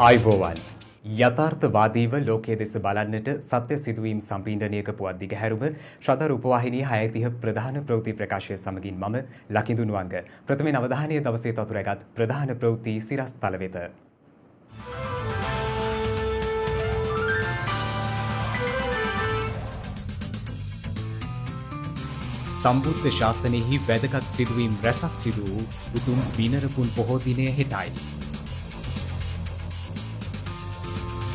ආයිබෝවන් යථාර්ථවාදීව ලෝකයේ දෙස බලන්නට සත්‍ය සිදුවීම් සම්පීඩනයක පුවත් දිගහැරුම ශ්‍රද්ධා රූපවාහිනී 6:30 ප්‍රධාන ප්‍රවෘත්ති ප්‍රකාශය සමගින් මම ලකිඳු නුවංග ප්‍රථමයෙන් අවධානය දවසේ තතුරගත් ප්‍රධාන ප්‍රවෘත්ති සිරස්තල වෙත. සම්බුද්ධ ශාසනයෙහි වැදගත් සිදුවීම් රැසක් සිදු වූ උතුම් බිනරපුන් පොහෝ දිනය හෙටයි.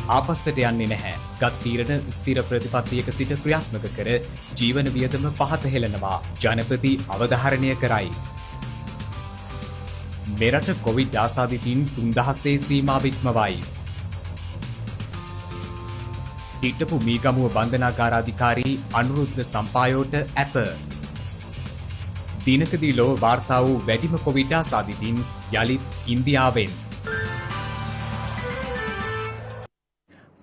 ආපස්සට යන්නේ නැහැ. ගත් තීරණ ස්ථිර ප්‍රතිපත්තියක සිට ක්‍රියාත්මක කර ජීවන වියදම පහත හෙළනවා. ජනපති අවධාරණය කරයි. මෙරට කොවිඩ් ආසාදිතින් 3000 සීමාව ඉක්මවයි. හිටපු මීගමුව බන්ධනාගාරාධිකාරී අනුරුද්ධ සම්පායෝට ඇප. දිනකදී ලොව වාර්තා වූ වැඩිම කොවිඩ් ආසාදිතින් යළිත් ඉන්දියාවෙන්.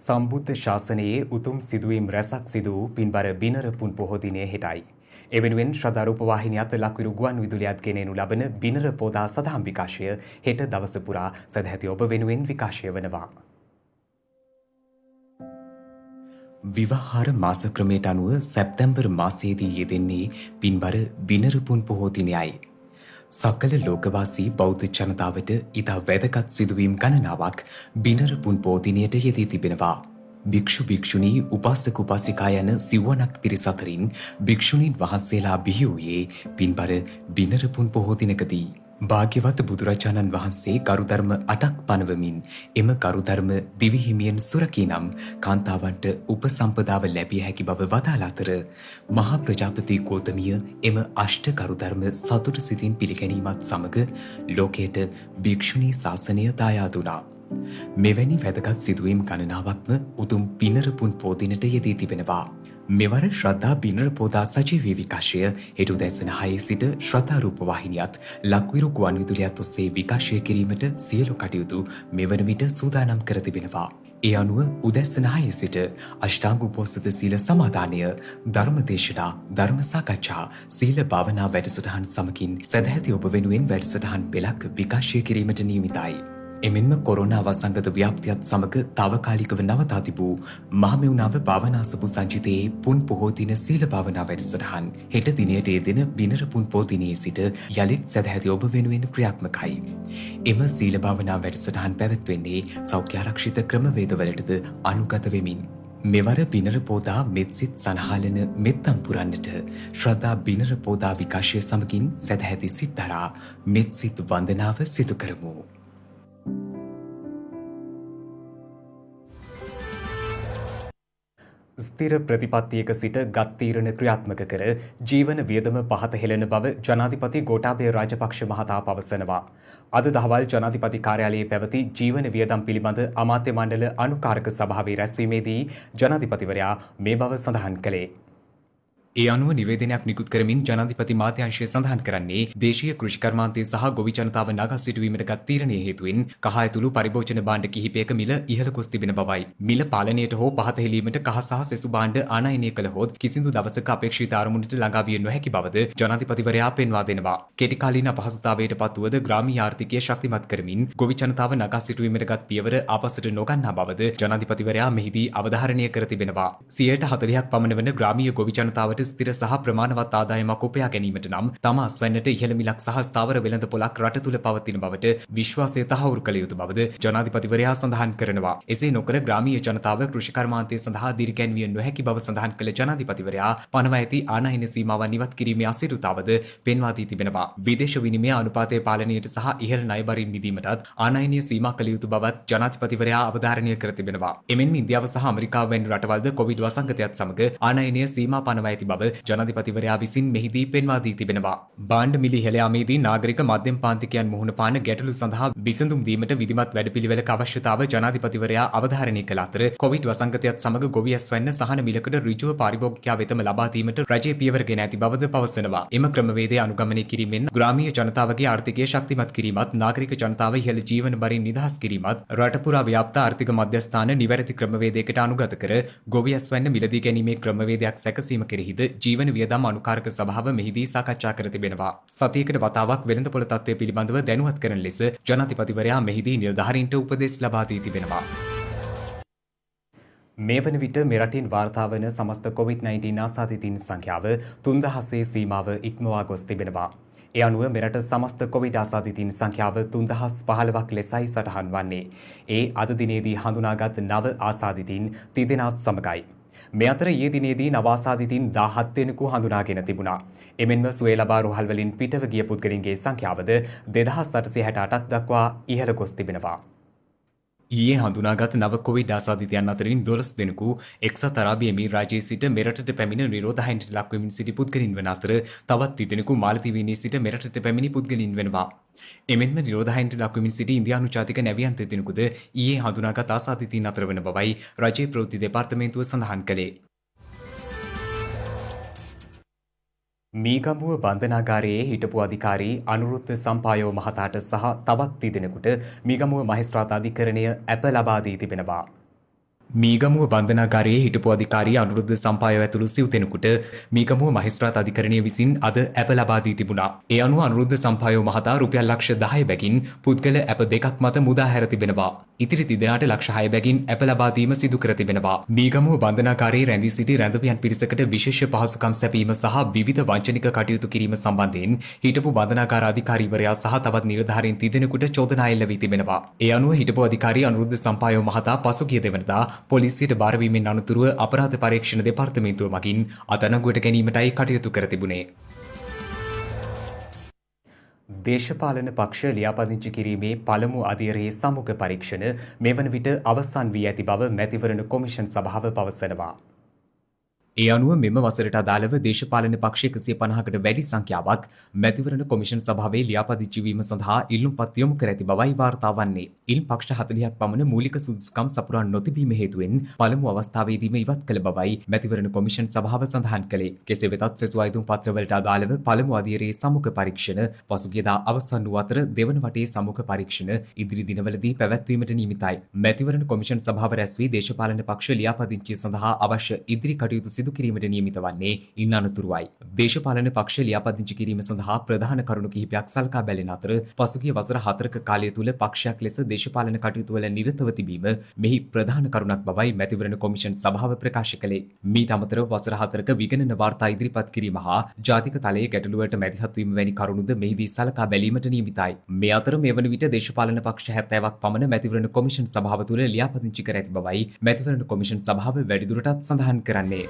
සම්බුද්ධ ශාසනයේ උතුම් සිදුවීම් රැසක් සිදු වූ පින්බර බිනරපුන් පොහෝ දිනය හෙටයි. එවෙනුවෙන් ශ්‍රද්ධා රූපවාහිනියත් ලක්විරු ගුවන් විදුලියත් ගෙනෙනු ලබන බිනර පෝදා සදහම් විකාශය හෙට දවස පුරා සදැහැති ඔබ වෙනුවෙන් විකාශය වනවා. විවාහාර මාස ක්‍රමයට අනුව සැප්තැම්බර් මාසයේදී යෙදෙන්නේ පින්බර බිනරපුන් පොහෝ දිනයයි. සකල ලෝකවාසී බෞද්ධ ජනතාවට ඉතා වැදගත් සිදුවීම් ගණනාවක් බිනරපුන් පොහෝ දිනයට යෙදී තිබෙනවා. භික්ෂු භික්ෂුණී උපාසක උපාසිකා යන සිව්වනක් පිරිස අතරින් භික්ෂුණීන් වහන්සේලා බිහි වූයේ පින්බර බිනරපුන් පොහෝ දිනකදී. භාග්‍යවත් බුදුරජාණන් වහන්සේ ගරුධර්ම 8ක් පනවමින් එම ගරුධර්ම දිවි හිමියෙන් සුරකී නම් කාන්තාවන්ට උපසම්පදාව ලැබිය හැකි බව වදාළ අතර මහා ප්‍රජාපති ගෞතමිය එම අෂ්ට ගරුධර්ම සතුට සිතින් පිළිගැනීමත් සමග ලෝකයට භික්ෂුණී ශාසනය දායාද වුණා. මෙවැනි වැදගත් සිදුවීම් ගණනාවක්ම උතුම් බිනරපුන් පොහෝ දිනට යෙදී තිබෙනවා. මෙවර ශ්‍රද්ධා බිනර පෝදා සජීවී විකාශය හෙට උදැසන 6 සිට ශ්‍රද්ධා රූපවාහිනියත් ලක්විරු ගුවන් විදුලියත් ඔස්සේ විකාශය කිරීමට සියලු කටයුතු මෙවන විට සූදානම් කර තිබෙනවා. ඒ අනුව උදැසන 6 සිට අෂ්ටාංග උපෝසථ සීල සමාදානය, ධර්ම දේශනා, ධර්ම සාකච්ඡා, සීල භාවනා වැඩසටහන් සමගින් සදැහැති ඔබ වෙනුවෙන් වැඩසටහන් පෙළක් විකාශය කිරීමට නියමිතයි. එමෙන්ම කොරෝනා වසංගත ව්‍යාප්තියත් සමග තාවකාලිකව නවතා තිබූ මහමෙවුනාව භාවනාසපු සංචිතයේ පුන් පොහෝ දින සීල භාවනා වැඩසටහන් හෙට දිනයට යෙදෙන බිනරපුන් පොහෝ දිනයේ සිට යළිත් සදැහැති ඔබ වෙනුවෙන් ක්‍රියාත්මකයි. එම සීල භාවනා වැඩසටහන් පැවැත්වෙන්නේ සෞඛ්‍යාරක්ෂිත ක්‍රමවේදවලටද අනුගත වෙමින්. මෙවර බිනර පෝදා මෙත්සිත සනහලන මෙත්තම් පුරන්නට ශ්‍රද්ධා බිනර පෝදා විකාශය සමගින් සදැහැති සිත්තරා මෙත්සිත වන්දනාව සිදු කරමු. ස්ථිර ප්‍රතිපත්තියක සිට ගත් තීරණ ක්‍රියාත්මක කර ජීවන වියදම පහත හෙළන බව ජනාධිපති ගෝඨාභය රාජපක්ෂ මහතා පවසනවා. අද දහවල් ජනාධිපති කාර්යාලයේ පැවති ජීවන වියදම් පිළිබඳ අමාත්‍ය මණ්ඩල අනුකාරක සභාවේ රැස්වීමේදී ජනාධිපතිවරයා මේ බව සඳහන් කළේ. ඒ අනුව නිවේදනයක් නිකුත් කරමින් ජනාධිපති මාත්‍යාංශය සඳහන් කරන්නේ දේශීය කෘෂිකර්මාන්තය සහ ගොවි ජනතාව නගා සිටුවීමට ගත් තීරණය හේතුවෙන් කහ ඇතුළු පරිභෝජන භාණ්ඩ කිහිපයක මිල ඉහළ ගොස් තිබෙන බවයි. මිල පාලනයට හෝ පහත හෙළීමට කහ සහ සෙසු භාණ්ඩ ආනයනය කළහොත් කිසිදු දවසක අපේක්ෂිත අරමුණට ළඟා විය නොහැකි බවද ජනාධිපතිවරයා පෙන්වා දෙනවා. කෙටි කාලීන අපහසුතාවයට පත්වුවද ග්‍රාමීය ආර්ථිකය ශක්තිමත් කරමින් ගොවි ජනතාව නගා සිටුවීමට ගත් පියවර ආපසට නොගන්නා බවද ජනාධිපතිවරයා මෙහිදී අවධාරණය කර තිබෙනවා. 40%ක් පමණ වන ග්‍රාමීය ගොවි ජනතාවට ස්ථිර සහ ප්‍රමාණවත් ආදායමක් උපයා ගැනීමට නම් තම අස්වැන්නට ඉහළ මිලක් සහ ස්ථාවර වෙළඳ පොලක් රට තුළ පවතින බවට විශ්වාසය තහවුරු කළ යුතු බවද ජනාධිපතිවරයා සඳහන් කරනවා. එසේ නොකර ග්‍රාමීය ජනතාව කෘෂිකර්මාන්තය සඳහා දීර්ඝැන්විය නොහැකි බව සඳහන් කළ ජනාධිපතිවරයා පනවා ඇති ආනයන සීමාවන් ඉවත් කිරීමේ අසිරිතාවද පෙන්වා දී තිබෙනවා. විදේශ විනිමය අනුපාතය පාලනයට සහ ඉහළ ණය බරින් මිදීමටත් ආනයනීය සීමා කළ යුතු බවත් ජනාධිපතිවරයා අවධාරණය කර තිබෙනවා. එමෙන්ම ඉන්දියාව සහ ඇමරිකාව වැනි රටවල්ද කොවිඩ් වසංගතයත් සමග ආනයනීය සීමා පනවා ඇති බව ජනාධිපතිවරයා විසින් මෙහිදී පෙන්වා දී තිබෙනවා. භාණ්ඩ මිල ඉහළ යාමේදී නාගරික මධ්‍යම පාන්තිකයන් මුහුණ පාන ගැටලු සඳහා විසඳුම් දීමට විධිමත් වැඩපිළිවෙලක අවශ්‍යතාව ජනාධිපතිවරයා අවධාරණය කළ අතර කොවිඩ් වසංගතයත් සමග ගොවි ඇස්වැන්න සහන මිලකට ඍජුව පාරිභෝගිකයා වෙතම ලබා දීමට රජය පියවර ගෙන ඇති බවද පවසනවා. එම ක්‍රමවේදය අනුගමනය කිරීමෙන් ග්‍රාමීය ජනතාවගේ ආර්ථිකය ශක්තිමත් කිරීමත්, නාගරික ජනතාව ඉහළ ජීවන බරින් නිදහස් කිරීමත්, රට පුරා ව්‍යාප්ත ආර්ථික මධ්‍යස්ථාන නිවැරදි ක්‍රමවේදයකට අනුගත කර ගොවි ඇස්වැන්න මිලදී ගැනීමේ ක්‍රමවේදයක් සැකසීම කෙරෙහිද ජීවන වියදම් අනුකාරක සභාව මෙහිදී සාකච්ඡා කර තිබෙනවා. සතියකට වතාවක් වෙළඳපොළ තත්ත්වය පිළිබඳව දැනුවත් කරන ලෙස ජනාධිපතිවරයා මෙහිදී නිලධාරීන්ට උපදෙස් ලබා දී තිබෙනවා. මේ වන විට මෙරටින් වාර්තා වන සමස්ත COVID-19 ආසාදිතයින් සංඛ්‍යාව 3000 සීමාව ඉක්මවා ගොස් තිබෙනවා. ඒ අනුව මෙරට සමස්ත කොවිඩ් ආසාදිතයින් සංඛ්‍යාව 3015ක් ලෙසයි සටහන් වන්නේ. ඒ අද දිනේදී හඳුනාගත් නව ආසාදිතයින් තිදෙනාත් සමගයි. මේ අතර ඊයේ දිනේදී නව ආසාදිතයින් 17 දෙනෙකු හඳුනාගෙන තිබුණා. එමෙන්ම සුවය ලබා රෝහල් වලින් පිටව ගිය පුද්ගලයන්ගේ සංඛ්‍යාවද 2868ක් දක්වා ඉහළ ගොස් තිබෙනවා. ඊයේ හඳුනාගත් නව කොවිඩ් ආසාදිතයන් අතරින් 12 දෙනෙකු එක්සත් අරාබි එමිරාජයේ සිට මෙරටට පැමිණ නිරෝධායනට ලක්වෙමින් සිටි පුද්ගලයින් වන අතර තවත් තිදෙනෙකු මාලදීවයිනේ සිට මෙරටට පැමිණි පුද්ගලයින් වෙනවා. එමෙන්ම නිරෝධායනට ලක්වෙමින් සිටි ඉන්දියානු ජාතික නැවියන් දෙදෙනෙකුද ඊයේ හඳුනාගත් ආසාදිතයින් අතර වන බවයි රජයේ ප්‍රවෘත්ති දෙපාර්තමේන්තුව සඳහන් කළේ. මීගමුව බන්ධනාගාරයේ හිටපු අධිකාරී අනුරුද්ධ සම්පායෝ මහතාට සහ තවත් තිදෙනෙකුට මීගමුව මහේස්ත්‍රාත් අධිකරණය ඇප ලබා දී තිබෙනවා. මීගමුව බන්ධනාගාරයේ හිටපු අධිකාරී අනුරුද්ධ සම්පායෝ ඇතුළු සිව් දෙනෙකුට මීගමුව මහේස්ත්‍රාත් අධිකරණය විසින් අද ඇප ලබා දී තිබුණා. ඒ අනුව අනුරුද්ධ සම්පායෝ මහතා රුපියල් ලක්ෂ 10 බැගින් පුද්ගල ඇප දෙකක් මත මුදා හැර තිබෙනවා. ඉතිරි තිදෙනාට ලක්ෂ 6 බැගින් ඇප ලබා දීම සිදු කර තිබෙනවා. මීගමුව බන්ධනාගාරයේ රැඳී සිටි රැඳවියන් පිරිසකට විශේෂ පහසුකම් සැපීම සහ විවිධ වංචනික කටයුතු කිරීම සම්බන්ධයෙන් හිටපු බන්ධනාගාර අධිකාරීවරයා සහ තවත් නිලධාරීන් තිදෙනෙකුට චෝදනා එල්ල වී තිබෙනවා. ඒ අනුව හිටපු අධිකාරී අනුරුද්ධ සම්පායෝ මහතා පසුගිය දෙවනදා පොලිසියට භාරවීමෙන් අනතුරුව අපරාධ පරීක්ෂණ දෙපාර්තමේන්තුව මගින් අත්අඩංගුවට ගැනීමටයි කටයුතු කර තිබුණේ. දේශපාලන පක්ෂ ලියාපදිංචි කිරීමේ පළමු අදියරේ සමුක පරීක්ෂණ මෙවන විට අවසන් වී ඇති බව මැතිවරණ කොමිෂන් සභාව පවසනවා. ඒ අනුව මෙම වසරට අදාළව දේශපාලන පක්ෂ 150කට වැඩි සංඛ්‍යාවක් මැතිවරණ කොමිෂන් සභාවේ ලියාපදිංචි වීම සඳහා ඉල්ලුම්පත් යොමු කර ඇති බවයි වාර්තා වන්නේ. ඉන් පක්ෂ 40ක් පමණ මූලික සුදුසුකම් සපුරා නොතිබීම හේතුවෙන් පළමු අවස්ථාවේදීම ඉවත් කළ බවයි මැතිවරණ කොමිෂන් සභාව සඳහන් කළේ. කෙසේ වෙතත් සෙසු අයදුම් පත්‍රවලට අදාළව පළමු අදියරේ සමුක පරීක්ෂණ පසුගියදා අවසන් වූ අතර දෙවන වටේ සමුක පරීක්ෂණ ඉදිරි දිනවලදී පැවැත්වීමට නියමිතයි. මැතිවරණ කොමිෂන් සභාව රැස් වී දේශපාලන පක්ෂ ලියාපදිංචිය සඳහා අවශ්‍ය ඉදිරි කටයුතු සිදු කිරීමට නියමිත වන්නේ ඉන් අනතුරුවයි. දේශපාලන පක්ෂ ලියාපදිංචි කිරීම සඳහා ප්‍රධාන කරුණු කිහිපයක් සලකා බැලෙන අතර පසුගිය වසර 4ක කාලය තුල පක්ෂයක් ලෙස දේශපාලන කටයුතු වල නිරතව තිබීම මෙහි ප්‍රධාන කරුණක් බවයි මැතිවරණ කොමිෂන් සභාව ප්‍රකාශ කළේ. මීට අමතරව වසර 4ක විගණන වාර්තා ඉදිරිපත් කිරීම හා ජාතික තලයේ ගැටලුවලට මැදිහත් වීම වැනි කරුණුද මෙහිදී සලකා බැලීමට නියමිතයි. මේ අතර මේ වන විට දේශපාලන පක්ෂ 70ක් පමණ මැතිවරණ කොමිෂන් සභාව තුල ලියාපදිංචි කර ඇති බවයි මැතිවරණ කොමිෂන් සභාව වැඩිදුරටත් සඳහන් කරන්නේ.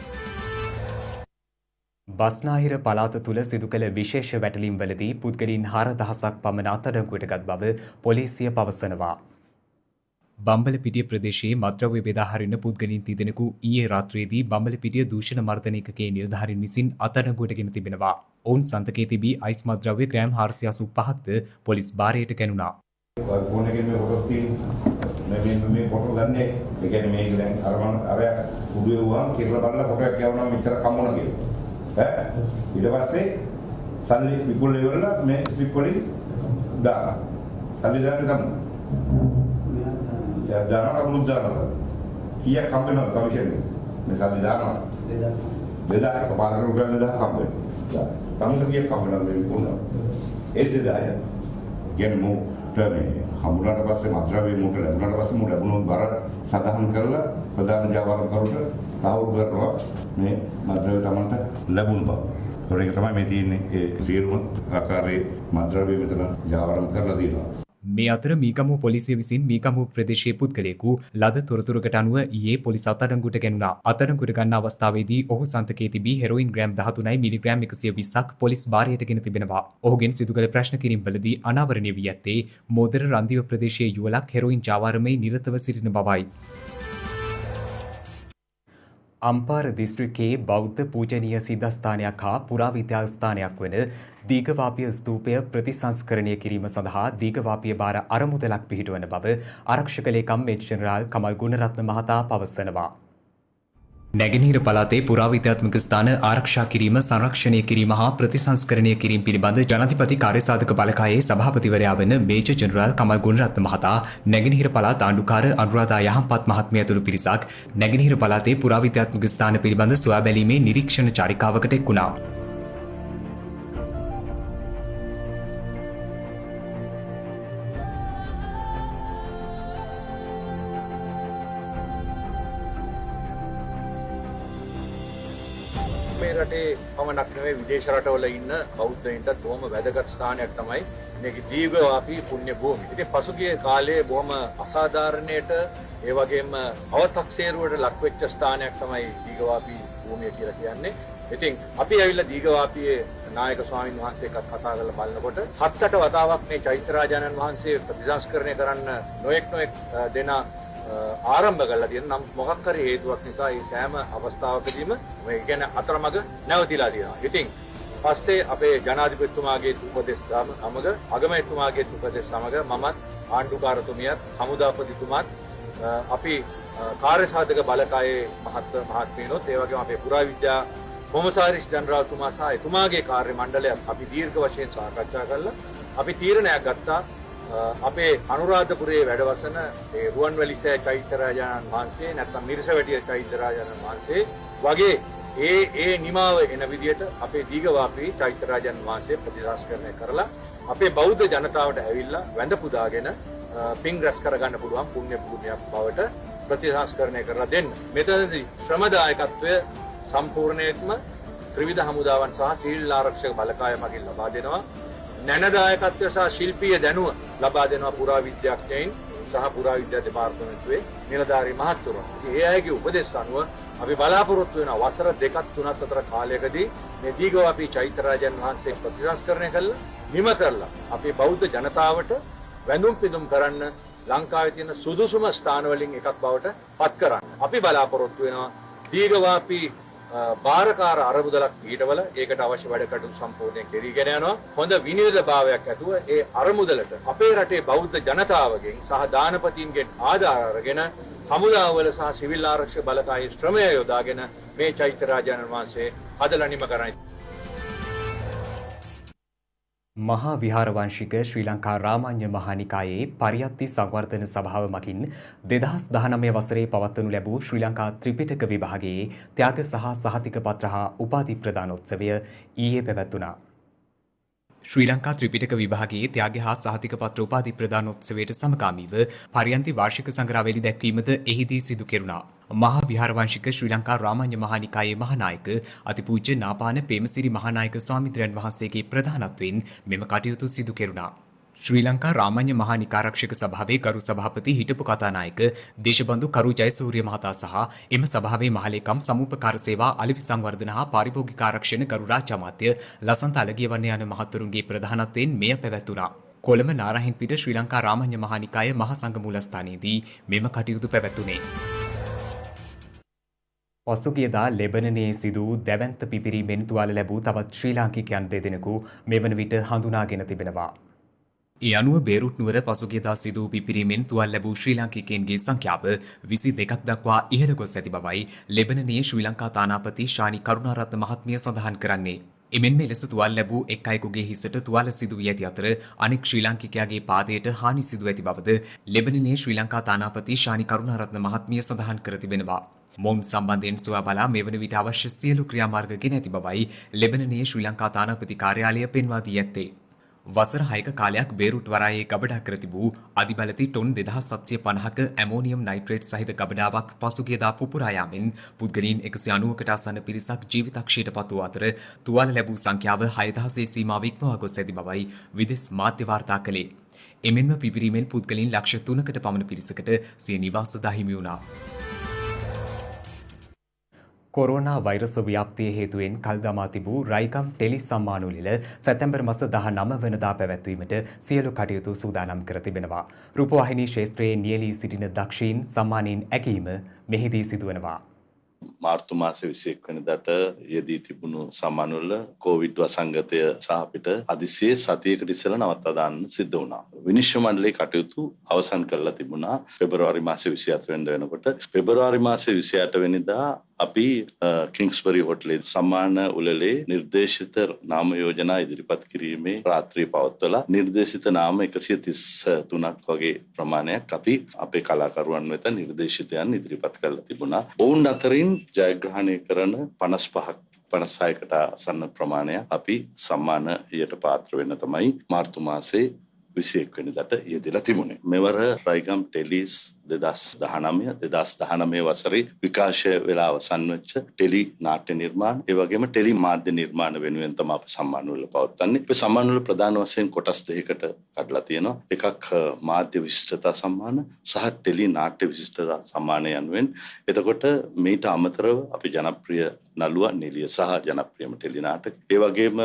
බස්නාහිර පළාත තුළ සිදු කළ විශේෂ වැටලීම්වලදී පුද්ගලයන් 4000ක් පමණ අත්අඩංගුවට ගත් බව පොලිසිය පවසනවා. බම්බලපිටිය ප්‍රදේශයේ මත්ද්‍රව්‍ය බෙදා හරින පුද්ගලයන් තිදෙනෙකු ඊයේ රාත්‍රියේදී බම්බලපිටිය දූෂණ මර්දන ඒකකයේ නිලධාරීන් විසින් අත්අඩංගුවට ගෙන තිබෙනවා. ඔවුන් සන්තකයේ තිබී අයිස් මත්ද්‍රව්‍ය ග්‍රෑම් 485ක්ද පොලිස් භාරයට ගැනුණා. ෆෝන් එකෙන් මේ ෆොටෝස් තියෙන මේ ෆොටෝ ගන්න ඒ කියන්නේ මේක දැන් අර උඩේ වුණා කියලා බලලා ෆොටෝ එකක් යවනවා මෙච්චර කම්මුණ කියලා. ඊට පස්සේ සල්ලි විකුණලා ඉවරලා මේ ස්ලිප් වලින් දානවා. සල්ලි දාන්න ගමු. දානවා කවුරුත් දානවා. කීයක් කම්පෙනවද කමිෂන් එක? මේ සල්ලි දානවා. 2000 පාරකට රුපියල් 2000 කම්පෙන. කම්පෙන කීයක් කම්පෙනවද මේ විකුණනවා? ඒ 2000. කියන්නේ මෝ මේ හම්බුනාට පස්සේ මත්ද්‍රව්‍ය මුට ලැබුණාට පස්සේ මුට ලැබුණොත් බර සඳහන් කරලා ප්‍රධාන ජාවාරම්කරුට තහවුරු කරනවා මේ මත්ද්‍රව්‍ය තමන්ට ලැබුණ බව. ඒක තමයි මේ තියෙන්නේ ඒ සියලුම ආකාරයේ මත්ද්‍රව්‍ය මෙතන ජාවාරම් කරලා තියෙනවා. මේ අතර මීගමුව පොලිසිය විසින් මීගමුව ප්‍රදේශයේ පුද්ගලයෙකු ලද තොරතුරකට අනුව ඊයේ පොලිස් අත්අඩංගුවට ගැනුණා. අත්අඩංගුවට ගන්නා අවස්ථාවේදී ඔහු සන්තකයේ තිබී හෙරොයින් ග්‍රෑම් 13යි මිලිග්‍රෑම් 120ක් පොලිස් භාරයට ගෙන තිබෙනවා. ඔහුගෙන් සිදු කළ ප්‍රශ්න කිරීම්වලදී අනාවරණය වී ඇත්තේ මෝදර රන්දිව ප්‍රදේශයේ යුවලක් හෙරොයින් ජාවාරමේ නිරතව සිටින බවයි. අම්පාර දිස්ත්‍රික්කයේ බෞද්ධ පූජනීය සිද්ධස්ථානයක් හා පුරාවිද්‍යා ස්ථානයක් වන දීඝවාපිය ස්තූපය ප්‍රතිසංස්කරණය කිරීම සඳහා දීඝවාපිය භාර අරමුදලක් පිහිටුවන බව ආරක්ෂක ලේකම් මේජර් ජෙනරාල් කමල් ගුණරත්න මහතා පවසනවා. නැගෙනහිර පළාතේ පුරාවිද්‍යාත්මක ස්ථාන ආරක්ෂා කිරීම සංරක්ෂණය කිරීම හා ප්‍රතිසංස්කරණය කිරීම පිළිබඳ ජනාධිපති කාර්යසාධක බලකායේ සභාපතිවරයා වන මේජර් ජෙනරාල් කමල් ගුණරත්න මහතා නැගෙනහිර පළාත් ආණ්ඩුකාර අනුරාධා යහම්පත් මහත්මිය ඇතුළු පිරිසක් නැගෙනහිර පළාතේ පුරාවිද්‍යාත්මක ස්ථාන පිළිබඳ සොයා බැලීමේ නිරීක්ෂණ චාරිකාවකට එක් වුණා. මේ රටේ පමණක් නෙවෙයි විදේශ රටවල ඉන්න බෞද්ධයින්ට බොහොම වැදගත් ස්ථානයක් තමයි මේක දීඝවාපී පුණ්‍ය භූමිය. ඉතින් පසුගිය කාලේ බොහොම අසාධාරණයට ඒ වගේම අව탁සේරුවට ලක්වෙච්ච ස්ථානයක් තමයි දීඝවාපී භූමිය කියලා කියන්නේ. ඉතින් අපි ඇවිල්ලා දීඝවාපීයේ නායක ස්වාමීන් වහන්සේ එක්ක කතා කරලා බලනකොට 7-8 වතාවක් මේ චෛත්‍යරාජානන් වහන්සේ ප්‍රතිසංස්කරණය කරන්න නොඑක් දෙනා ආරම්භ කළා තියෙන නම් මොකක් හරි හේතුවක් නිසා මේ සෑම අවස්ථාවකදීම මේ කියන්නේ අතරමඟ නැවතිලා තියෙනවා. ඉතින් පස්සේ අපේ ජනාධිපතිතුමාගේ උපදෙස් සමග අගමැතිතුමාගේ උපදෙස් සමග මමත් ආණ්ඩුකාරතුමියත් හමුදාපතිතුමාත් අපි කාර්යසාධක බලකායේ මහත්මියනොත් ඒ වගේම අපේ පුරාවිද්‍යා කොමසාරිස් ජනරාල්තුමා සහ එතුමාගේ කාර්ය මණ්ඩලයත් අපි දීර්ඝ වශයෙන් සාකච්ඡා කළා. අපි තීරණයක් ගත්තා අපේ අනුරාධපුරයේ වැඩවසන ඒ රුවන්වැලිසෑය චෛත්‍යරාජානන් වහන්සේ නැත්නම් මිරිසවැටිය චෛත්‍යරාජානන් වහන්සේ වගේ ඒ නිමාව එන විදිහට අපේ දීඝවාපී චෛත්‍යරාජානන් වහන්සේ ප්‍රතිසංස්කරණය කරලා අපේ බෞද්ධ ජනතාවට ඇවිල්ලා වැඳ පුදාගෙන පින් රැස් කරගන්න පුළුවන් පුණ්‍ය භූමියක් බවට ප්‍රතිසංස්කරණය කරලා දෙන්න. මෙතනදී ශ්‍රමදායකත්වය සම්පූර්ණයෙන්ම ත්‍රිවිධ හමුදාවන් සහ සීල් ආරක්ෂක බලකාය මගින් ලබා දෙනවා. නැනදායකත්වය සහ ශිල්පීය දැනුම ලබා දෙනවා පුරාවිද්‍යාඥයින් සහ පුරාවිද්‍යා දෙපාර්තමේන්තුවේ නිලධාරී මහත්වරුන්. ඉතින් ඒ අයගේ උපදෙස් අනුව අපි බලාපොරොත්තු වෙනවා වසර 2-3 අතර කාලයකදී මේ දීඝවාපී චෛත්‍යරාජන් වහන්සේ ප්‍රතිසංස්කරණය කළා නිම කරලා අපේ බෞද්ධ ජනතාවට වැඳුම් පිදුම් කරන්න ලංකාවේ තියෙන සුදුසුම ස්ථාන වලින් එකක් බවට පත් කරන්න. අපි බලාපොරොත්තු වෙනවා දීඝවාපී බාරකාර අරමුදලක් ඊටවල ඒකට අවශ්‍ය වැඩ කටයුතු සම්පූර්ණයෙන් කෙරීගෙන යනවා. හොඳ විනිවිදභාවයක් ඇතුව ඒ අරමුදලට අපේ රටේ බෞද්ධ ජනතාවගෙන් සහ දානපතීන්ගෙන් ආධාර අරගෙන හමුදාවල සහ සිවිල් ආරක්ෂක බලකායේ ශ්‍රමය යොදාගෙන මේ චෛත්‍යරාජානන් වහන්සේ හදලා නිම කරයි. මහා විහාරවංශික ශ්‍රී ලංකා රාමඤ්ඤ මහානිකායේ පරියත්ති සංවර්ධන සභාව මගින් 2019 වසරේ පවත්වනු ලැබූ ශ්‍රී ලංකා ත්‍රිපිටක විභාගයේ ත්‍යාග සහ සහතික පත්‍ර හා උපාධි ප්‍රදානෝත්සවය ඊයේ පැවැත්වුණා. ශ්‍රී ලංකා ත්‍රිපිටක විභාගයේ ත්‍යාග හා සහතික පත්‍ර උපාධි ප්‍රදානෝත්සවයට සමගාමීව පරියන්ති වාර්ෂික සංග්‍රහවේදී දැක්වීමද එහිදී සිදු කෙරුණා. මහා විහාරවංශික ශ්‍රී ලංකා රාමඤ්ඤ මහානිකායේ මහානායක අතිපූජ්‍ය නාපාන පේමසිරි මහානායක ස්වාමීන් වහන්සේගේ ප්‍රධානත්වයෙන් මෙම කටයුතු සිදු කෙරුණා. ශ්‍රී ලංකා රාමඤ්ඤ මහානිකාරක්ෂක සභාවේ ගරු සභාපති හිටපු කතානායක දේශබන්දු කරු ජයසූරිය මහතා සහ එම සභාවේ මහලේකම් සමූපකාර සේවා අලිපි සංවර්ධන හා පාරිභෝගික ආරක්ෂණ ගරු රාජ්‍ය අමාත්‍ය ලසන්ත අලගියවන්න යන මහතුරුන්ගේ ප්‍රධානත්වයෙන් මෙය පැවැත්වුණා. කොළඹ නාරහින්පිට ශ්‍රී ලංකා රාමඤ්ඤ මහානිකාය මහා සංඝ මූලස්ථානයේදී මෙම කටයුතු පැවැත්වුණේ. පසුගියදා ලෙබනනයේ සිදු දැවැන්ත පිපිරීමෙන් තුවාල ලැබූ තවත් ශ්‍රී ලාංකිකයන් දෙදෙනෙකු මෙවන විට හඳුනාගෙන තිබෙනවා. ඒ අනුව බේරුට් නුවර පසුගියදා සිදු පිපිරීමෙන් තුවාල ලැබූ ශ්‍රී ලාංකිකයන්ගේ සංඛ්‍යාව 22ක් දක්වා ඉහළ ගොස් ඇති බවයි ලෙබනනයේ ශ්‍රී ලංකා තානාපති ශානි කරුණාරත්න මහත්මිය සඳහන් කරන්නේ. එමෙන්ම එලෙස තුවාල ලැබූ එක් අයෙකුගේ හිසට තුවාල සිදු වී ඇති අතර අනෙක් ශ්‍රී ලාංකිකයාගේ පාදයට හානි සිදු ඇති බවද ලෙබනනයේ ශ්‍රී ලංකා තානාපති ශානි කරුණාරත්න මහත්මිය සඳහන් කර තිබෙනවා. මොවුන් සම්බන්ධයෙන් සොයා බලා මෙවන විට අවශ්‍ය සියලු ක්‍රියාමාර්ග ගෙන ඇති බවයි ලෙබනනයේ ශ්‍රී ලංකා තානාපති කාර්යාලය පෙන්වා දී ඇත්තේ. වසර 6ක කාලයක් බේරුට් වරායේ ගබඩා කර තිබූ අධිබලති ටොන් 2750ක ඇමෝනියම් නයිට්‍රේට් සහිත ගබඩාවක් පසුගියදා පුපුරා යාමෙන් පුද්ගලයන් 190කට ආසන්න පිරිසක් ජීවිතක්ෂයට පත් වූ අතර තුවාල ලැබූ සංඛ්‍යාව 6000 සීමාව ඉක්මවා ගොස් ඇති බවයි විදෙස් මාධ්‍ය වාර්තා කළේ. එමෙන්ම පිපිරීමෙන් පුද්ගලයන් ලක්ෂ 3කට පමණ පිරිසකට සිය නිවාස දහිමි වුණා. කොරෝනා වෛරස් ව්‍යාප්තිය හේතුවෙන් කල් දමා තිබූ රයිකම් ටෙලි සම්මානෝලිල සැප්තැම්බර් මාස 19 වෙනිදා පැවැත්වීමට සියලු කටයුතු සූදානම් කර තිබෙනවා. රූපවාහිනී ක්ෂේත්‍රයේ නියැලී සිටින දක්ෂයින් සම්මානයෙන් ඇගීම මෙහිදී සිදුවනවා. මාර්තු මාසේ 21 වෙනිදාට යෙදී තිබුණු සම්මානවල කොවිඩ් වසංගතය සහ අපිට හදිසියේ සතියකට ඉස්සෙල්ලා නවත්වා දාන්න සිද්ධ වුණා. විනිශ්චය මණ්ඩලයේ කටයුතු අවසන් කරලා තිබුණා පෙබරවාරි මාසේ 24 වෙනිදා වෙනකොට. පෙබරවාරි මාසේ 28 වෙනිදා අපි කිංස්බරි හෝටලේ සම්මාන උළෙලේ නිර්දේශිත නාම යෝජනා ඉදිරිපත් කිරීමේ රාත්‍රියේ පවත්වලා නිර්දේශිත නාම 133ක් වගේ ප්‍රමාණයක් අපි අපේ කලාකරුවන් වෙත නිර්දේශිතයන් ඉදිරිපත් කරලා තිබුණා. ඔවුන් අතරින් ජයග්‍රහණය කරන 55ක් 56කට ආසන්න ප්‍රමාණයක් අපි සම්මානයට පාත්‍ර වෙන්න තමයි මාර්තු මාසේ 21 වෙනිදාට යෙදලා තිබුණේ. මෙවර රයිගම් ටෙලිස් 2019 වසරේ විකාශය වෙලා අවසන් වෙච්ච ටෙලි නාට්‍ය නිර්මාණ, ඒ වගේම ටෙලි මාධ්‍ය නිර්මාණ වෙනුවෙන් තමයි අපි සම්මාන වල පවත්වන්නේ. අපි සම්මාන වල ප්‍රධාන වශයෙන් කොටස් දෙකකට කඩලා තියෙනවා. එකක් මාධ්‍ය විශිෂ්ටතා සම්මාන සහ ටෙලි නාට්‍ය විශිෂ්ටතා සම්මාන යනුවෙන්. එතකොට මේට අමතරව අපි ජනප්‍රිය නළුවා නිලිය සහ ජනප්‍රියම ටෙලි නාටක, ඒ වගේම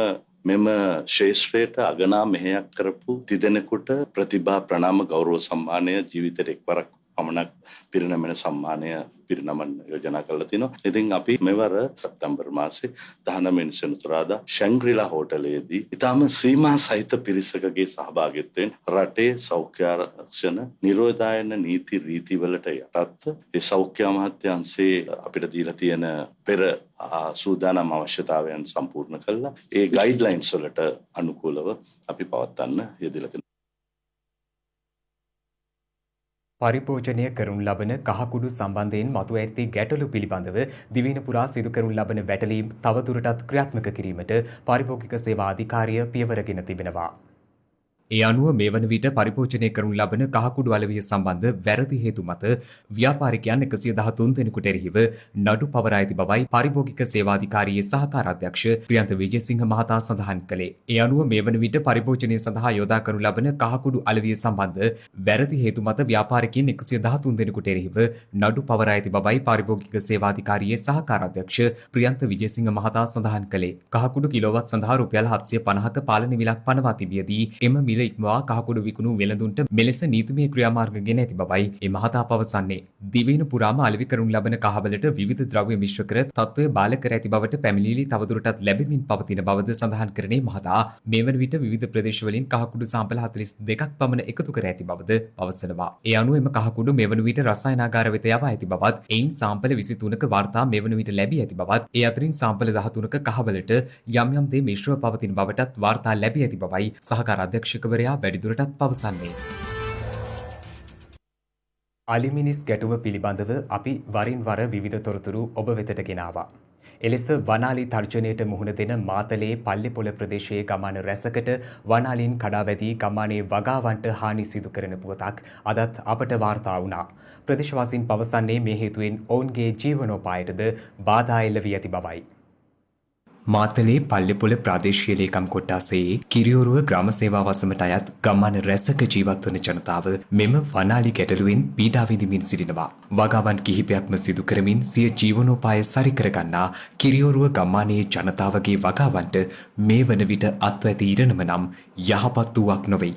මෙම ශේෂ්ත්‍රයට අගනා මෙහෙයක් කරපු තිදෙනෙකුට ප්‍රතිභා ප්‍රණාම ගෞරව සම්මානය ජීවිතයට එක්වරක් පමණක් පිරිනමන සම්මානය පිරිනමන්න යෝජනා කරලා තිනවා. ඉතින් අපි මෙවර සැප්තැම්බර් මාසේ 19 වෙනි සෙනසුරාදා ශැන්ග්‍රීලා හෝටලයේදී ඊටම සීමා සහිත පිරිසකගේ සහභාගීත්වයෙන් රටේ සෞඛ්‍ය ආරක්ෂණ නිරෝධායන නීති රීතිවලට යටත්ව ඒ සෞඛ්‍ය අමාත්‍යාංශයේ අපිට දීලා තියෙන පෙර සූදානම් අවශ්‍යතාවයන් සම්පූර්ණ කළා. ඒ ගයිඩ්ලයින්ස් වලට අනුකූලව අපි පවත්වන්න යෙදලා තිනවා. පරිභෝජනය කරනු ලබන කහකුඩු සම්බන්ධයෙන් මතු ඇති ගැටලු පිළිබඳව දිවයින පුරා සිදු කරනු ලබන වැටලීම් තවදුරටත් ක්‍රියාත්මක කිරීමට පරිභෝගික සේවා අධිකාරිය පියවරගෙන තිබෙනවා. ඒ අනුව මේ වන විට පරිභෝජනය කරනු ලබන කහකුඩු අලවිය සම්බන්ධ වැරදි හේතු මත ව්‍යාපාරිකයන් 113 දෙනෙකුට එරෙහිව නඩු පවරා ඇති බවයි පරිභෝගික සේවාධිකාරියේ සහකාර අධ්‍යක්ෂ ප්‍රියන්ත විජේසිංහ මහතා සඳහන් කළේ. ඒ අනුව මේ වන විට පරිභෝජනය සඳහා යොදා කරනු ලබන කහකුඩු අලවිය සම්බන්ධ වැරදි හේතු මත ව්‍යාපාරිකයන් 113 දෙනෙකුට එරෙහිව නඩු පවරා ඇති බවයි පරිභෝගික සේවාධිකාරියේ සහකාර අධ්‍යක්ෂ ප්‍රියන්ත විජේසිංහ මහතා සඳහන් කළේ. කහකුඩු කිලෝවත් සඳහා රුපියල් 750ක පාලන මිලක් පනවා තිබියදී එම මිල ඉක්මවා කහකුඩු විකුණු වෙළඳුන්ට මෙලෙස නීතිමය ක්‍රියාමාර්ග ගෙන ඇති බවයි ඒ මහතා පවසන්නේ. දිවයින පුරාම අලෙවි කරනු ලබන කහවලට විවිධ ද්‍රව්‍ය මිශ්‍ර කර තත්ත්වය බාල කර ඇති බවට පැමිණිලි තවදුරටත් ලැබෙමින් පවතින බවද සඳහන් කරන්නේ මහතා. මේ වන විට විවිධ ප්‍රදේශවලින් කහකුඩු සාම්පල 42ක් පමණ එකතු කර ඇති බවද පවසනවා. ඒ අනුව එම කහකුඩු මේ වන විට රසායනාගාර වෙත යවා ඇති බවත්, එයින් සාම්පල 23ක වාර්තා මේ වන විට ලැබී ඇති බවත්, ඒ අතරින් සාම්පල 13ක කහවලට යම් යම් දේ මිශ්‍රව පවතින බවටත් වාර්තා ලැබී ඇති බවයි සහකාර අධ්‍යක්ෂකවරයා වැඩිදුරටත් පවසන්නේ. අලිමිනිස් ගැටුම පිළිබඳව අපි වරින් වර විවිධ තොරතුරු ඔබ වෙතට ගෙනාවා. එලෙස වනාලි තර්ජනයට මුහුණ දෙන මාතලේ පල්ලෙපොළ ප්‍රදේශයේ ගමන රැසකට වනාලින් කඩාවැදී ගම්මානයේ වගාවන්ට හානි සිදු කරන පුවතක් අදත් අපට වාර්තා වුණා. ප්‍රදේශවාසීන් පවසන්නේ මේ හේතුවෙන් ඔවුන්ගේ ජීවනෝපායටද බාධා එල්ල වී ඇති බවයි. මාතලේ පල්ලෙපොළ ප්‍රාදේශීය ලේකම් කොට්ටාසයේ කිරියොරුව ග්‍රාම සේවා වසමට අයත් ගම්මාන රැසක ජීවත් වන ජනතාව මෙම වනාලි ගැටලුවෙන් පීඩා විඳිමින් සිටිනවා. වගාවන් කිහිපයක්ම සිදු කරමින් සිය ජීවනෝපාය සරි කරගන්නා කිරියොරුව ගම්මානයේ ජනතාවගේ වගාවන්ට මේ වන විට අත්ව ඇති ඉරණම නම් යහපත් වූවක් නොවේ.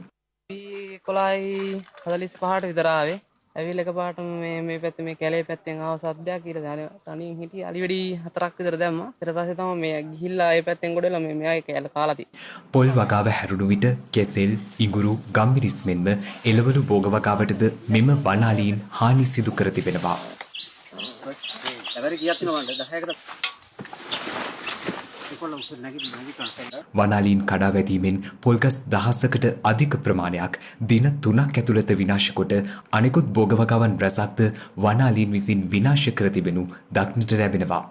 11:45ට විතර ආවේ. ඇවිල්ලා එකපාරටම මේ පැත්තේ මේ කැලේ පැත්තෙන් ආව සද්දයක් ඊට දැන් තනියෙන් හිටියේ අලිවැඩි 4ක් විතර දැම්මා. ඊට පස්සේ තමයි මේ ගිහිල්ලා ඒ පැත්තෙන් ගොඩලා මේ මෙයාගේ කැල කාලා තියෙන්නේ. පොල් වගාව හැරුණු විට කෙසෙල්, ඉඟුරු, ගම්මිරිස් මෙන්ම එළවලු භෝග වගාවටද මෙම වනාලීන් හානි සිදු කර තිබෙනවා. වනාලීන් කඩාවැදීමෙන් පොල්ගස් දහසකට අධික ප්‍රමාණයක් දින 3ක් ඇතුළත විනාශ කොට අනෙකුත් භෝගවගාවන් රැසක්ද වනාලීන් විසින් විනාශ කර තිබෙනු දක්නට ලැබෙනවා.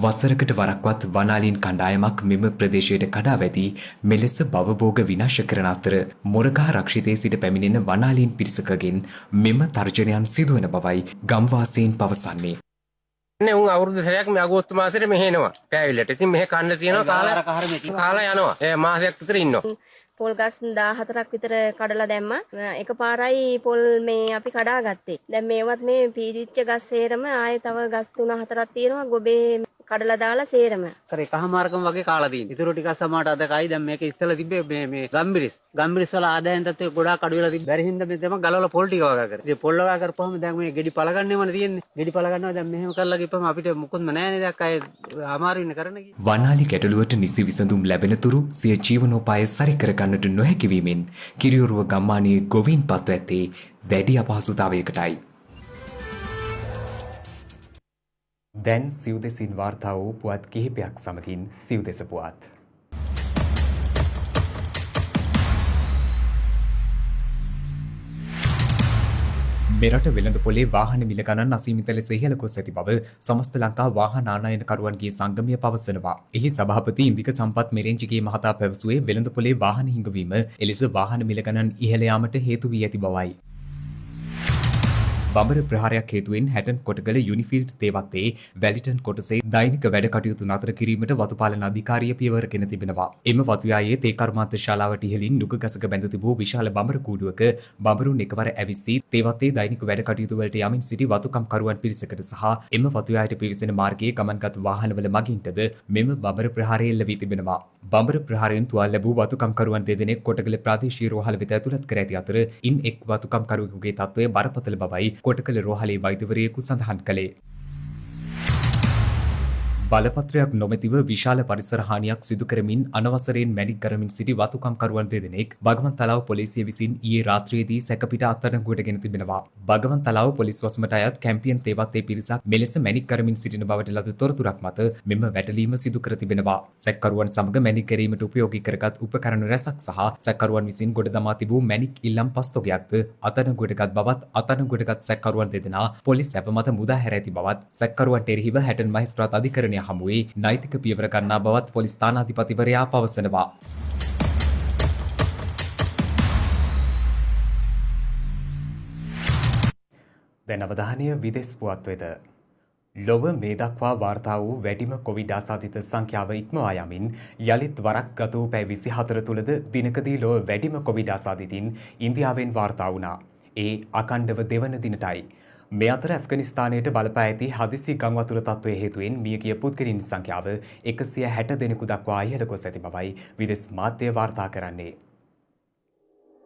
වසරකට වරක්වත් වනාලීන් කණ්ඩායමක් මෙම ප්‍රදේශයට කඩාවැදී මෙලෙස භවභෝග විනාශ කරන අතර මොරගහ රක්ෂිතයේ සිට පැමිණෙන වනාලීන් පිරිසකගෙන් මෙම තර්ජනයන් සිදුවන බවයි ගම්වාසීන් පවසන්නේ. උන් අවුරුදු සැරයක් මේ අගෝස්තු මාසෙට මෙහෙ එනවා කෑවිල්ලට. ඉතින් මෙහෙ කන්න තියෙනවා කාලා යනවා. ඒ මාසයක් විතර ඉන්නවා. පොල් ගස් 14ක් විතර කඩලා දැම්මා. එකපාරයි පොල් මේ අපි කඩාගත්තේ. දැන් මේවත් මේ පීඩිච්ච ගස් හේරම ආයේ තව ගස් 3-4ක් තියෙනවා. ගොබේ කඩලා දාලා සේරම. කර එකහමාරකම වගේ කාලා තියෙනවා. ඊටු ටිකක් සමහරට අද කයි දැන් මේක ඉස්සලා තිබ්බේ මේ ගම්බිරිස් වල ආදායම් තත්ත්වය ගොඩාක් අඩු වෙලා තිබ්බ. බැරි හින්දා මේ තමයි ගලවලා පොල් ටික වගා කරේ. ඉතින් පොල් වගා කරපුවාම දැන් මේ ගෙඩි පළ ගන්නවනේ තියෙන්නේ. ගෙඩි පළ ගන්නවා දැන් මෙහෙම කරලා ගිහපම අපිට මුකුත්ම නැහැ නේද අය අමාරු ඉන්න කරන්න කි. වනාලි ගැටලුවට නිසි විසඳුම් ලැබෙන තුරු සිය ජීවනෝපාය සරි කර ගන්නට නොහැකි වීමෙන් කිරියුරුව ගම්මානයේ ගොවීන් පත්ව ඇත්තේ දැඩි අපහසුතාවයකටයි. දැන් සිව්දෙසින් වාර්තා වූ පුවත් කිහිපයක් සමගින් සිව්දෙස පුවත්. මෙරට වෙළඳ පොලේ වාහන මිල ගණන් අසීමිත ලෙස ඉහළ ගොස් ඇති බව සමස්ත ලංකා වාහන ආනයනකරුවන්ගේ සංගමය පවසනවා. එහි සභාපති ඉන්දික සම්පත් මෙරෙන්ජිගේ මහතා පැවසුවේ වෙළඳ පොලේ වාහන හිඟවීම එලෙස වාහන මිල ගණන් ඉහළ යාමට හේතු වී ඇති බවයි. බඹර ප්‍රහාරයක් හේතුවෙන් හැටන් කොටගල යුනිෆීල්ඩ් තේවත්තේ වැලිටන් කොටසේ දෛනික වැඩ කටයුතු නතර කිරීමට වතුපාලන අධිකාරිය පියවරගෙන තිබෙනවා. එම වතුයායේ තේ කර්මාන්ත ශාලාවට ඉහළින් නුග ගසක බැඳ තිබූ විශාල බඹර කූඩුවක බඹරුන් එකවර ඇවිස්සී තේවත්තේ දෛනික වැඩ කටයුතු වලට යමින් සිටි වතුකම්කරුවන් පිරිසකට සහ එම වතුයායට පිවිසෙන මාර්ගයේ ගමන්ගත් වාහනවල මගින්ටද මෙම බඹර ප්‍රහාරය එල්ල වී තිබෙනවා. බඹර ප්‍රහාරයෙන් තුවාල ලැබූ වතුකම්කරුවන් දෙදෙනෙක් කොටගල ප්‍රාදේශීය රෝහල වෙත ඇතුළත් කර ඇති අතර ඉන් එක් වතුකම්කරුවෙකුගේ තත්ත්වය බරපතල බවයි කොටකල රෝහලේ වෛද්‍යවරයෙකු සඳහන් කළේ. බලපත්‍රයක් නොමැතිව විශාල පරිසර හානියක් සිදු කරමින් අනවසරයෙන් මැණික් ගරමින් සිටි වතුකම්කරුවන් දෙදෙනෙක් බගවන් තලාව පොලිසිය විසින් ඊයේ රාත්‍රියේදී සැකපිට අත්අඩංගුවට ගෙන තිබෙනවා. බගවන් තලාව පොලිස් වසමට අයත් කැම්පියන් තේවත්තේ පිරිසක් මෙලෙස මැණික් ගරමින් සිටින බවට ලද තොරතුරක් මත මෙම වැටලීම සිදු කර තිබෙනවා. සැකකරුවන් සමග මැණික් ගැරීමට උපයෝගී කරගත් උපකරණ රැසක් සහ සැකකරුවන් විසින් ගොඩ දමා තිබූ මැණික් ඉල්ලම් පස්තොගයක්ද අත්අඩංගුවටගත් බවත් අත්අඩංගුවටගත් සැකකරුවන් දෙදෙනා පොලිස් සැප මත මුදා හැර ඇති බවත් සැකකරුවන්ට එරෙහිව හැටන් මහේස්ත්‍රාත් අධිකරණය හමුවේ නෛතික පියවර ගන්නා බවත් පොලිස් ස්ථානාධිපතිවරයා පවසනවා. දැන් අවධානය විදෙස් පුවත් වෙත. ලොව මේ දක්වා වාර්තා වූ වැඩිම කොවිඩ් ආසාදිත සංඛ්‍යාව ඉක්මවා යමින් යළිත් වරක් ගත වූ පැය 24 තුළද දිනකදී ලොව වැඩිම කොවිඩ් ආසාදිතින් ඉන්දියාවෙන් වාර්තා වුණා. ඒ අඛණ්ඩව දෙවන දිනටයි. මේ අතර ඇෆ්ගනිස්තානයට බලපා ඇති හදිසි ගංවතුර තත්ත්වය හේතුවෙන් මියගිය පුද්ගලයන් සංඛ්‍යාව 160 දෙනෙකු දක්වා ඉහළ ගොස් ඇති බවයි විදෙස් මාධ්‍ය වාර්තා කරන්නේ.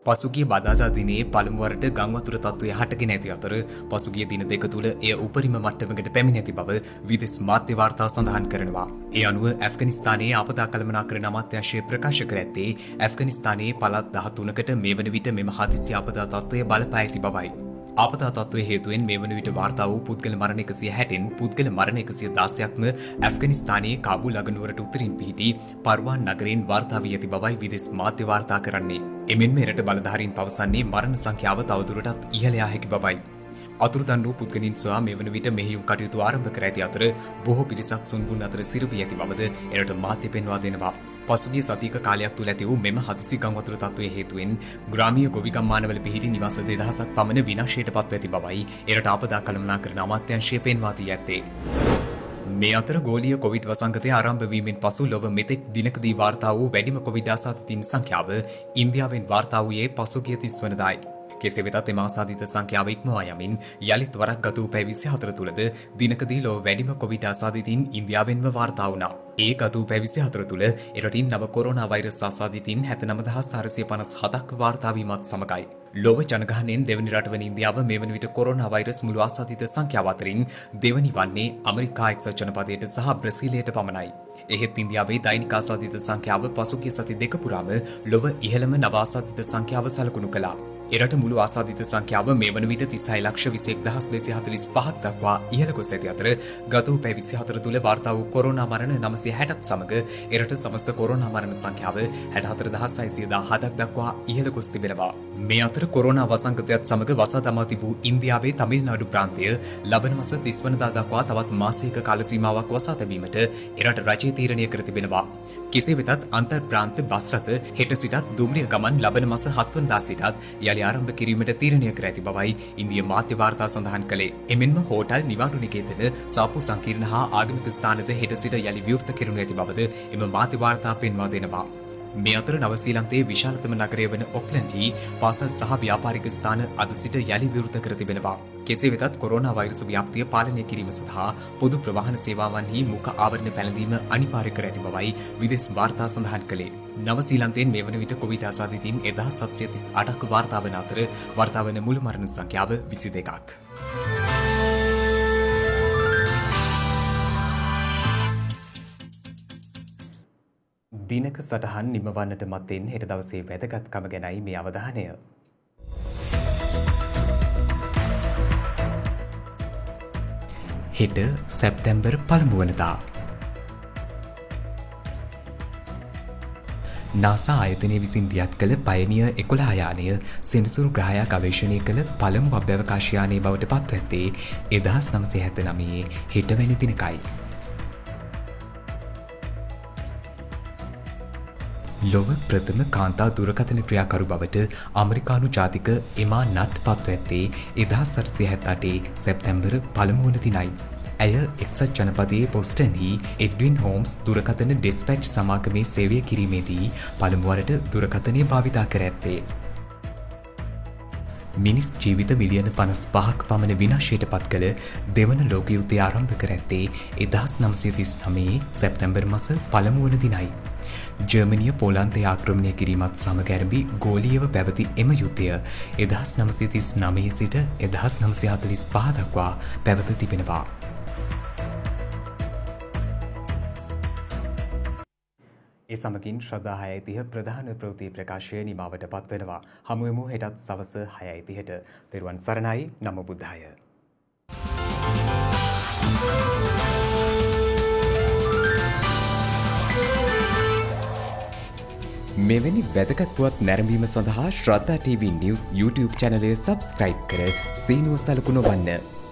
පසුගිය බදාදා දිනේ පළමු වරට ගංවතුර තත්ත්වය හටගෙන ඇති අතර පසුගිය දින දෙක තුළ එය උපරිම මට්ටමකට පැමිණ ඇති බව විදෙස් මාධ්‍ය වාර්තා සඳහන් කරනවා. ඒ අනුව ඇෆ්ගනිස්තානයේ ආපදා කළමනාකරණ අමාත්‍යාංශය ප්‍රකාශ කර ඇත්තේ ඇෆ්ගනිස්තානයේ පළාත් 13කට මේ වන විට මෙම හදිසි ආපදා තත්ත්වය බලපා ඇති බවයි. ආපදා තත්ත්වයේ හේතුවෙන් මේ වන විට වාර්තා වූ පුද්ගල මරණ 160න් පුද්ගල මරණ 116ක්ම ඇෆ්ගනිස්තානයේ කාබුල් අගනුවරට උත්තරින් පිහිටි පර්වාන් නගරයෙන් වාර්තා වී ඇති බවයි විදෙස් මාධ්‍ය වාර්තා කරන්නේ. එමෙන්ම එරට බලධාරීන් පවසන්නේ මරණ සංඛ්‍යාව තවදුරටත් ඉහළ යා හැකි බවයි. අතුරුදන් වූ පුද්ගලයන් සොයා මේ වන විට මෙහෙයුම් කටයුතු ආරම්භ කර ඇති අතර බොහෝ පිරිසක් සුන්බුන් අතර සිරුවී ඇති බවද එරට මාධ්‍ය පෙන්වා දෙනවා. පසුගිය සතියක කාලයක් තුළ ඇති වූ මෙම හදිසි ගංවතුර තත්ත්වයේ හේතුවෙන් ග්‍රාමීය ගොවි ගම්මානවල පිහිටි නිවාස 2000ක් පමණ විනාශයට පත්ව ඇති බවයි එරට ආපදා කළමනාකරණ අමාත්‍යාංශය පෙන්වා දී ඇත්තේ. මේ අතර ගෝලීය කොවිඩ් වසංගතය ආරම්භ වීමෙන් පසු ලොව මෙතෙක් දිනකදී වාර්තා වූ වැඩිම කොවිඩ් ආසාදිතින් සංඛ්‍යාව ඉන්දියාවෙන් වාර්තා වූයේ පසුගිය 30 වනදායි. කෙසේ වෙතත් එම ආසාදිත සංඛ්‍යාව ඉක්මවා යමින් යළිත් වරක් ගත වූ පැය 24 තුළද දිනකදී ලොව වැඩිම කොවිඩ් ආසාදිතින් ඉන්දියාවෙන්ම වාර්තා වුණා. ඒ ගත වූ පැය 24 තුළ එරටින් නව කොරෝනා වෛරස් ආසාදිතින් 79457ක් වාර්තා වීමත් සමගයි. ලොව ජනගහනයෙන් දෙවනි රට වන ඉන්දියාව මේ වන විට කොරෝනා වෛරස් මුළු ආසාදිත සංඛ්‍යාව අතරින් දෙවනි වන්නේ ඇමරිකා එක්සත් ජනපදයට සහ බ්‍රසීලයට පමණයි. එහෙත් ඉන්දියාවේ දෛනික ආසාදිත සංඛ්‍යාව පසුගිය සති දෙක පුරාම ලොව ඉහළම නව ආසාදිත සංඛ්‍යාව සලකුණු කළා. එරට මුළු ආසාදිත සංඛ්‍යාව මේ වන විට 36,21,245ක් දක්වා ඉහළ ගොස් ඇති අතර ගත වූ පැය 24 තුළ වාර්තා වූ කොරෝනා මරණ 960ත් සමග එරට සමස්ත කොරෝනා මරණ සංඛ්‍යාව 64,617ක් දක්වා ඉහළ ගොස් තිබෙනවා. මේ අතර කොරෝනා වසංගතයත් සමග වසා දමා තිබූ ඉන්දියාවේ තමිල්නාඩු ප්‍රාන්තය ලබන මාස 30 වනදා දක්වා තවත් මාසයක කාල සීමාවක් වසා තැබීමට එරට රජය තීරණය කර තිබෙනවා. කෙසේ වෙතත් අන්තර් ප්‍රාන්ත බස් රථ හෙට සිටත් දුම්රිය ගමන් ලබන මාස 7 වනදා සිටත් යළි ආරම්භ කිරීමට තීරණය කර ඇති බවයි ඉන්දිය මාධ්‍ය වාර්තා සඳහන් කළේ. එමෙන්ම හෝටල් නිවාඩු නිකේතන සාපු සංකීර්ණ හා ආගමික ස්ථානද හෙට සිට යළි විවෘත කෙරෙනු ඇති බවද එම මාධ්‍ය වාර්තා පෙන්වා දෙනවා. මේ අතර නවසීලන්තයේ විශාලතම නගරය වන ඔක්ලන්ඩ්හි පාසල් සහ ව්‍යාපාරික ස්ථාන අද සිට යළි විවෘත කර තිබෙනවා. කෙසේ වෙතත් කොරෝනා වෛරස් ව්‍යාප්තිය පාලනය කිරීම සඳහා පොදු ප්‍රවාහන සේවාවන්හි මුඛ ආවරණ පැළඳීම අනිවාර්ය කර ඇති බවයි විදේශ වාර්තා සඳහන් කළේ. නවසීලන්තයෙන් මේ වන විට කොවිඩ් ආසාදිතයින් 1738ක් වාර්තා වන අතර වාර්තා වන මුළු මරණ සංඛ්‍යාව 22ක්. දිනක සටහන් නිමවන්නට මත්තෙන් හෙට දවසේ වැදගත්කම ගැනයි මේ අවධානය. හෙට සැප්තැම්බර් 1 වනදා නාසා ආයතනය විසින් දියත් කළ පයනියර් 11 යානය සෙනසුරු ග්‍රහයා ගවේෂණය කළ පළමු අභ්‍යවකාශ යානය බවට පත්ව ඇත්තේ 1979 හෙටවැනි දිනකයි. ලොව ප්‍රථම කාන්තා දුරකථන ක්‍රියාකරු බවට ඇමරිකානු ජාතික එමා නට් පත්ව ඇත්තේ 1878 සැප්තැම්බර් 1 වන දිනයි. ඇය එක්සත් ජනපදයේ බොස්ටන්හි එඩ්වින් හෝම්ස් දුරකථන ඩිස්පැච් සමාගමේ සේවය කිරීමේදී පළමුවරට දුරකථනය භාවිතා කර ඇත්තේ. මිනිස් ජීවිත මිලියන 55ක් පමණ විනාශයට පත් කළ දෙවන ලෝක යුද්ධය ආරම්භ කර ඇත්තේ 1939 සැප්තැම්බර් මාස 1 වන දිනයි. ජර්මනිය පෝලන්තය ආක්‍රමණය කිරීමත් සමග ඇරඹි ගෝලීයව පැවති එම යුද්ධය 1939 සිට 1945 දක්වා පැවත තිබෙනවා. ඒ සමගින් ශ්‍රද්ධා 6:30 ප්‍රධාන ප්‍රවෘත්ති ප්‍රකාශය නිමාවට පත්වෙනවා. හමුවෙමු හෙටත් සවස 6:30ට. තෙරුවන් සරණයි. නමෝ බුද්ධාය. මෙවැනි වැදගත් පුවත් නැරඹීම සඳහා ශ්‍රද්ධා TV News YouTube channel එක subscribe කර සීනුව සලකුණු වන්න.